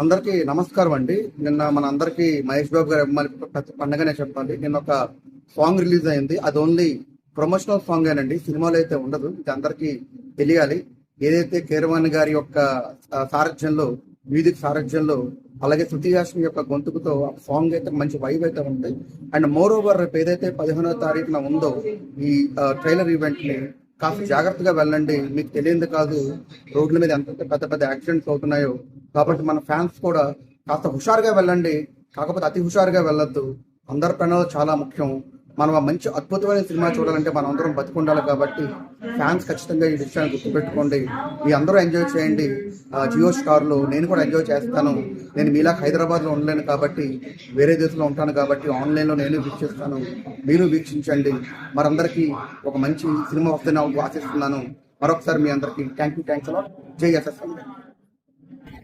అందరికీ నమస్కారం అండి. నిన్న మన అందరికీ మహేష్ బాబు గారి అభిమాని పండగనే చెప్పాలి. నిన్న ఒక సాంగ్ రిలీజ్ అయింది. అది ఓన్లీ ప్రమోషనల్ సాంగ్ ఏనండి, సినిమాలో అయితే ఉండదు. ఇది అందరికీ తెలియాలి. ఏదైతే కీరవాణి గారి యొక్క సారథ్యంలో, మ్యూజిక్ సారథ్యంలో, అలాగే శృతి హాసన్ యొక్క గొంతుకుతో ఆ సాంగ్ అయితే మంచి వైబ్ అయితే ఉంది. అండ్ మోర్ ఓవర్ రేపు ఏదైతే 15వ తారీఖున ఉందో ఈ ట్రైలర్ ఈవెంట్ ని కాస్త జాగ్రత్తగా వెళ్ళండి. మీకు తెలియదు కాదు, రోడ్ల మీద ఎంత పెద్ద పెద్ద యాక్సిడెంట్స్ అవుతున్నాయో. కాబట్టి మన ఫ్యాన్స్ కూడా కాస్త హుషారుగా వెళ్ళండి, కాకపోతే అతి హుషారుగా వెళ్ళొద్దు. అందరి ప్రాణాలు చాలా ముఖ్యం. మనం ఆ మంచి అద్భుతమైన సినిమా చూడాలంటే మనం అందరం బతికుండాలి. కాబట్టి ఫ్యాన్స్ ఖచ్చితంగా ఈ విషయాన్ని గుర్తుపెట్టుకోండి. మీ అందరూ ఎంజాయ్ చేయండి. జియో స్టార్లో నేను కూడా ఎంజాయ్ చేస్తాను. నేను మీలా హైదరాబాద్లో ఉండలేను కాబట్టి, వేరే దేశంలో ఉంటాను కాబట్టి ఆన్లైన్లో నేను వీక్షిస్తాను. మీరు వీక్షించండి. మరందరికీ ఒక మంచి సినిమా వస్తుందని ఆశిస్తున్నాను. మరొకసారి మీ అందరికీ థ్యాంక్స్ అలాట్. జై ఎస్ఎస్.